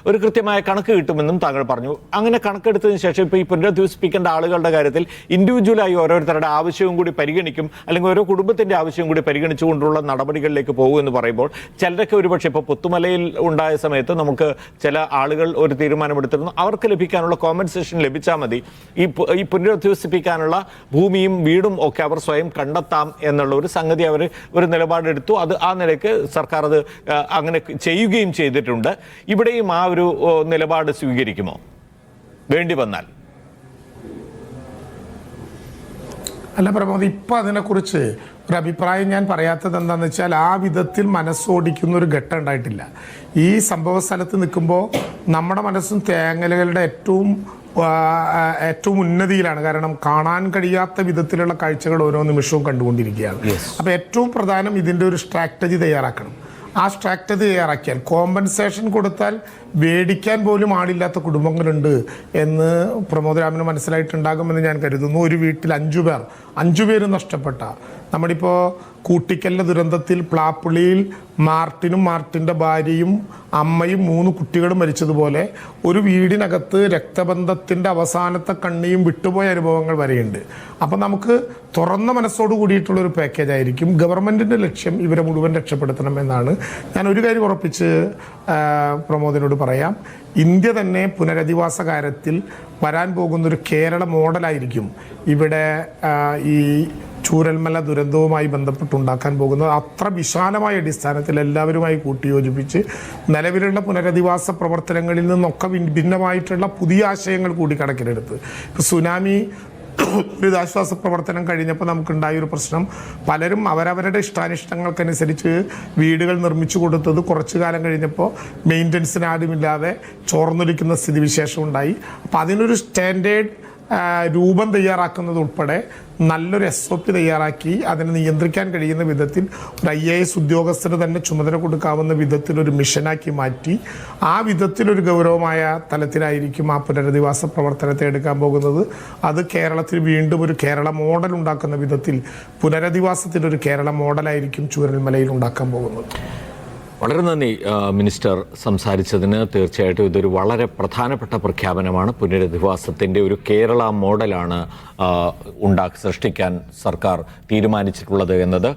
ഒരു കൃത്യമായ കണക്ക് കിട്ടുമെന്നും താങ്കൾ പറഞ്ഞു. അങ്ങനെ കണക്കെടുത്തതിന് ശേഷം ഇപ്പോൾ ഈ പുനരധിവസിപ്പിക്കേണ്ട ആളുകളുടെ കാര്യത്തിൽ ഇൻഡിവിജ്വലായി ഓരോരുത്തരുടെ ആവശ്യവും കൂടി പരിഗണിക്കും, അല്ലെങ്കിൽ ഓരോ കുടുംബത്തിൻ്റെ ആവശ്യവും കൂടി പരിഗണിച്ചുകൊണ്ടുള്ള നടപടികളിലേക്ക് പോകുമെന്ന് പറയുമ്പോൾ ചിലരൊക്കെ ഒരുപക്ഷെ ഇപ്പോൾ പുത്തുമലയിൽ ഉണ്ടായ സമയത്ത് നമുക്ക് ചില ആളുകൾ ഒരു തീരുമാനമെടുത്തിരുന്നു, അവർക്ക് ലഭിക്കാനുള്ള കോമ്പൻസേഷൻ ലഭിച്ചാൽ മതി, ഈ പുനരധിവസിപ്പിക്കാനുള്ള ഭൂമിയും വീടും ഒക്കെ അവർ സ്വയം കണ്ടെത്താം എന്നുള്ള ഒരു സംഗതി അവർ ഒരു നിലപാടെടുത്തു. അത് ആ നിലയ്ക്ക് സർക്കാർ അത് അങ്ങനെ ചെയ്യുകയും ചെയ്തിട്ടുണ്ട്. ഇവിടെയും ആ ഒരു നിലപാട് സ്വീകരിക്കുമോ വേണ്ടി വന്നാൽ? അല്ല പ്രമോദ്, ഇപ്പം അതിനെക്കുറിച്ച് ഒരു അഭിപ്രായം ഞാൻ പറയാത്തത് എന്താണെന്ന് വെച്ചാൽ ആ വിധത്തിൽ മനസ്സോടിക്കുന്ന ഒരു ഘട്ടം ഉണ്ടായിട്ടില്ല. ഈ സംഭവ സ്ഥലത്ത് നിൽക്കുമ്പോൾ നമ്മുടെ മനസ്സും തേങ്ങലുകളുടെ ഏറ്റവും ഉന്നതിയിലാണ്. കാരണം കാണാൻ കഴിയാത്ത വിധത്തിലുള്ള കാഴ്ചകൾ ഓരോ നിമിഷവും കണ്ടുകൊണ്ടിരിക്കുകയാണ്. അപ്പോൾ ഏറ്റവും പ്രധാനം ഇതിൻ്റെ ഒരു സ്ട്രാറ്റജി തയ്യാറാക്കണം. ആ സ്ട്രാറ്റജി തയ്യാറാക്കിയാൽ കോമ്പൻസേഷൻ കൊടുത്താൽ മേടിക്കാൻ പോലും ആളില്ലാത്ത കുടുംബങ്ങളുണ്ട് എന്ന് പ്രമോദരാമന് മനസ്സിലായിട്ടുണ്ടാകുമെന്ന് ഞാൻ കരുതുന്നു. ഒരു വീട്ടിൽ 5 പേര് നഷ്ടപ്പെട്ട, നമ്മളിപ്പോൾ കൂട്ടിക്കലിൻ്റെ ദുരന്തത്തിൽ പ്ലാപ്പുള്ളിയിൽ മാർട്ടിൻ്റെ ഭാര്യയും അമ്മയും 3 കുട്ടികളും മരിച്ചതുപോലെ ഒരു വീടിനകത്ത് രക്തബന്ധത്തിൻ്റെ അവസാനത്തെ കണ്ണിയും വിട്ടുപോയ അനുഭവങ്ങൾ വരെയുണ്ട്. അപ്പം നമുക്ക് തുറന്ന മനസ്സോട് കൂടിയിട്ടുള്ളൊരു പാക്കേജ് ആയിരിക്കും. ഗവൺമെൻറ്റിൻ്റെ ലക്ഷ്യം ഇവരെ മുഴുവൻ രക്ഷപ്പെടുത്തണമെന്നാണ്. ഞാൻ ഒരു കാര്യം ഉറപ്പിച്ച് പ്രമോദിനോട് പറയാം, ഇന്ത്യ തന്നെ പുനരധിവാസ കാര്യത്തിൽ വരാൻ പോകുന്നൊരു കേരള മോഡലായിരിക്കും ഇവിടെ ഈ ചൂരൽമല ദുരന്തവുമായി ബന്ധപ്പെട്ടുണ്ടാക്കാൻ പോകുന്നത്. അത്ര വിശാലമായ അടിസ്ഥാനത്തിൽ എല്ലാവരുമായി കൂട്ടിയോജിപ്പിച്ച് നിലവിലുള്ള പുനരധിവാസ പ്രവർത്തനങ്ങളിൽ നിന്നൊക്കെ ഭിന്നമായിട്ടുള്ള പുതിയ ആശയങ്ങൾ കൂടി കണക്കിലെടുത്ത്, സുനാമി ദുരിതാശ്വാസ പ്രവർത്തനം കഴിഞ്ഞപ്പോൾ നമുക്കുണ്ടായൊരു പ്രശ്നം, പലരും അവരവരുടെ ഇഷ്ടാനിഷ്ടങ്ങൾക്കനുസരിച്ച് വീടുകൾ നിർമ്മിച്ചു കൊടുത്തത് കുറച്ചു കാലം കഴിഞ്ഞപ്പോൾ മെയിൻ്റനൻസിന് ആരുമില്ലാതെ ചോർന്നൊലിക്കുന്ന സ്ഥിതിവിശേഷം ഉണ്ടായി. അപ്പോൾ അതിനൊരു സ്റ്റാൻഡേർഡ് രൂപം തയ്യാറാക്കുന്നത് ഉൾപ്പെടെ നല്ലൊരു SOP തയ്യാറാക്കി അതിനെ നിയന്ത്രിക്കാൻ കഴിയുന്ന വിധത്തിൽ ഒരു IAS ഉദ്യോഗസ്ഥന് തന്നെ ചുമതല കൊടുക്കാവുന്ന വിധത്തിലൊരു മിഷനാക്കി മാറ്റി ആ വിധത്തിലൊരു ഗൗരവമായ തലത്തിലായിരിക്കും ആ പുനരധിവാസ പ്രവർത്തനത്തെ എടുക്കാൻ പോകുന്നത്. അത് കേരളത്തിൽ വീണ്ടും ഒരു കേരള മോഡൽ ഉണ്ടാക്കുന്ന വിധത്തിൽ പുനരധിവാസത്തിനൊരു കേരള മോഡലായിരിക്കും ചൂരൽമലയിൽ ഉണ്ടാക്കാൻ പോകുന്നത്. വളരെ നന്ദി മിനിസ്റ്റർ സംസാരിച്ചതിന്. തീർച്ചയായിട്ടും ഇതൊരു വളരെ പ്രധാനപ്പെട്ട പ്രഖ്യാപനമാണ്. പുനരധിവാസത്തിൻ്റെ ഒരു കേരള മോഡലാണ് സൃഷ്ടിക്കാൻ സർക്കാർ തീരുമാനിച്ചിട്ടുള്ളത് എന്നത്.